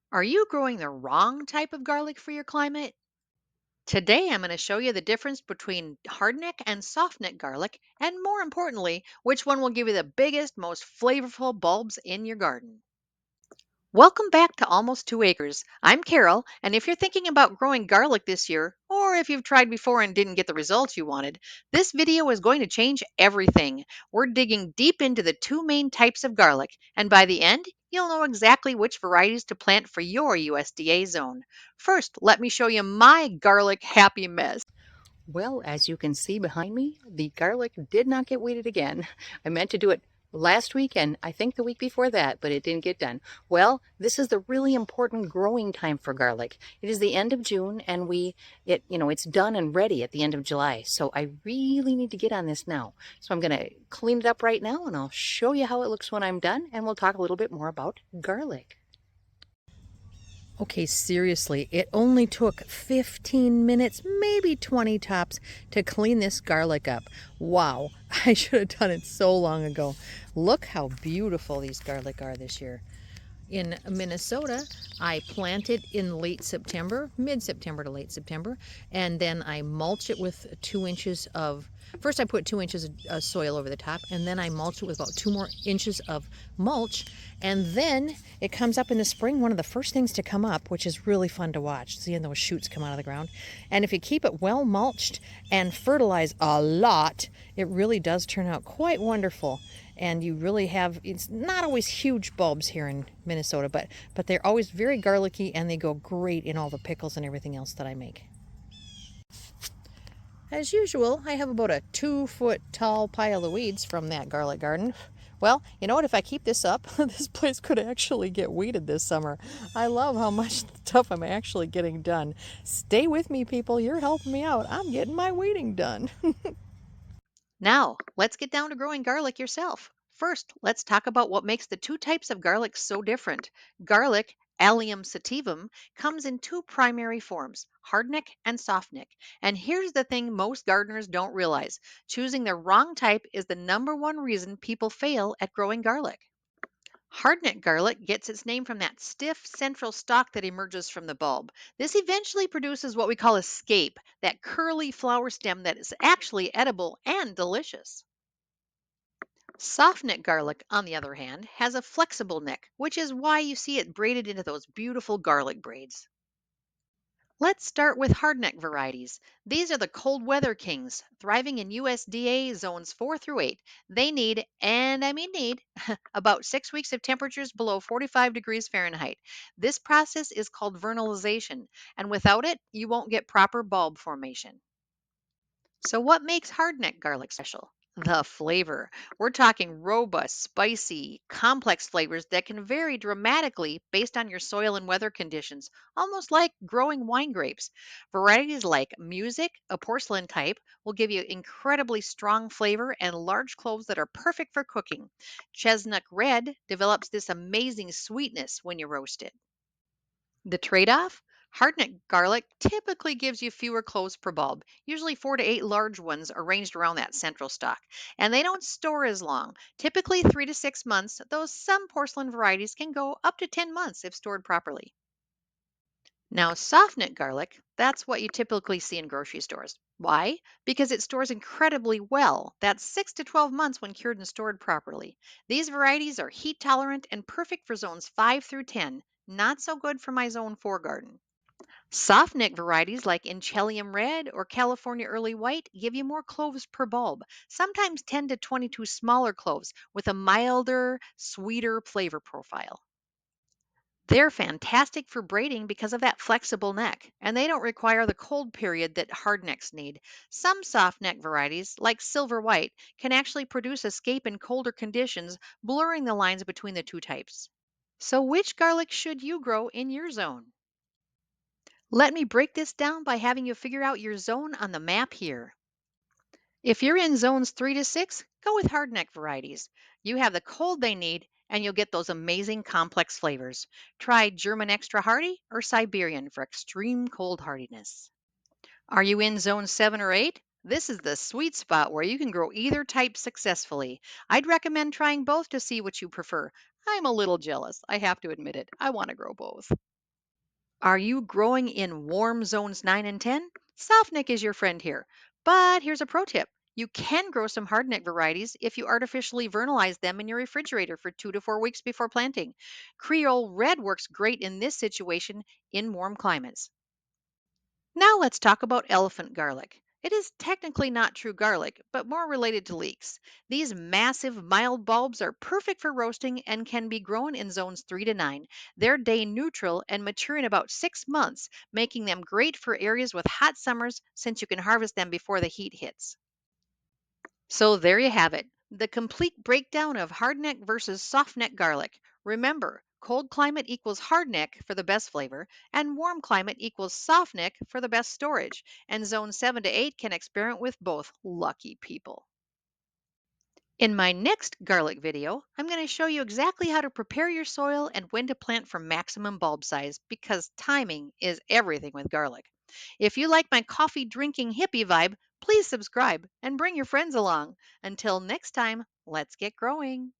Are you growing the wrong type of garlic for your climate? Today, I'm going to show you the difference between hardneck and softneck garlic, and more importantly, which one will give you the biggest, most flavorful bulbs in your garden. Welcome back to Almost 2 Acres. I'm Carol, and if you're thinking about growing garlic this year, or if you've tried before and didn't get the results you wanted, this video is going to change everything. We're digging deep into the two main types of garlic, and by the end, you'll know exactly which varieties to plant for your USDA zone. First, let me show you my garlic happy mess. Well, as you can see behind me, the garlic did not get weeded again. I meant to do it last week and I think the week before that, but it didn't get done. Well, this is the really important growing time for garlic. It is the end of June and it's done and ready at the end of July. So I really need to get on this now. So I'm going to clean it up right now and I'll show you how it looks when I'm done and we'll talk a little bit more about garlic. Okay, seriously, it only took 15 minutes, maybe 20 tops, to clean this garlic up. Wow, I should have done it so long ago. Look how beautiful these garlic are this year. In Minnesota, I plant it in late September, mid-September to late September, and then I mulch it with 2 inches of, first I put 2 inches of soil over the top, and then I mulch it with about 2 more inches of mulch, and then it comes up in the spring, one of the first things to come up, which is really fun to watch, seeing those shoots come out of the ground. And if you keep it well mulched and fertilize a lot, it really does turn out quite wonderful. And you really have, it's not always huge bulbs here in Minnesota, but they're always very garlicky and they go great in all the pickles and everything else that I make. As usual, I have about a 2 foot tall pile of weeds from that garlic garden. Well, you know what? If I keep this up, this place could actually get weeded this summer. I love how much stuff I'm actually getting done. Stay with me, people. You're helping me out. I'm getting my weeding done. Now, let's get down to growing garlic yourself. First, let's talk about what makes the two types of garlic so different. Garlic, Allium sativum, comes in two primary forms, hardneck and softneck. And here's the thing most gardeners don't realize. Choosing the wrong type is the number one reason people fail at growing garlic. Hardneck garlic gets its name from that stiff central stalk that emerges from the bulb. This eventually produces what we call a scape, that curly flower stem that is actually edible and delicious. Soft neck garlic, on the other hand, has a flexible neck, which is why you see it braided into those beautiful garlic braids. Let's start with hardneck varieties. These are the cold weather kings, thriving in USDA zones 4 through 8. They need, and I mean need, about 6 weeks of temperatures below 45 degrees Fahrenheit. This process is called vernalization, and without it, you won't get proper bulb formation. So, what makes hardneck garlic special? The flavor. We're talking robust, spicy, complex flavors that can vary dramatically based on your soil and weather conditions, almost like growing wine grapes. Varieties like Music, a porcelain type, will give you incredibly strong flavor and large cloves that are perfect for cooking. Chesnok Red develops this amazing sweetness when you roast it. The trade off? Hardneck garlic typically gives you fewer cloves per bulb, usually 4 to 8 large ones arranged around that central stalk. And they don't store as long, typically 3 to 6 months, though some porcelain varieties can go up to 10 months if stored properly. Now, softneck garlic, that's what you typically see in grocery stores. Why? Because it stores incredibly well. That's 6 to 12 months when cured and stored properly. These varieties are heat tolerant and perfect for zones 5 through 10. Not so good for my zone 4 garden. Softneck varieties like Inchelium Red or California Early White give you more cloves per bulb, sometimes 10 to 22 smaller cloves with a milder, sweeter flavor profile. They're fantastic for braiding because of that flexible neck, and they don't require the cold period that hardnecks need. Some softneck varieties, like Silver White, can actually produce escape in colder conditions, blurring the lines between the two types. So, which garlic should you grow in your zone? Let me break this down by having you figure out your zone on the map here. If you're in zones 3 to 6, go with hardneck varieties. You have the cold they need and you'll get those amazing complex flavors. Try German extra hardy or Siberian for extreme cold hardiness. Are you in zone 7 or 8? This is the sweet spot where you can grow either type successfully. I'd recommend trying both to see what you prefer. I'm a little jealous, I have to admit it. I want to grow both. Are you growing in warm zones 9 and 10? Softneck is your friend here. But here's a pro tip. You can grow some hardneck varieties if you artificially vernalize them in your refrigerator for 2 to 4 weeks before planting. Creole Red works great in this situation in warm climates. Now let's talk about elephant garlic. It is technically not true garlic, but more related to leeks. These massive, mild bulbs are perfect for roasting and can be grown in zones 3 to 9. They're day neutral and mature in about 6 months, making them great for areas with hot summers since you can harvest them before the heat hits. So there you have it, the complete breakdown of hardneck versus softneck garlic. Remember, cold climate equals hardneck for the best flavor, and warm climate equals softneck for the best storage. And zone 7 to 8 can experiment with both. Lucky people. In my next garlic video, I'm going to show you exactly how to prepare your soil and when to plant for maximum bulb size because timing is everything with garlic. If you like my coffee drinking hippie vibe, please subscribe and bring your friends along. Until next time, let's get growing.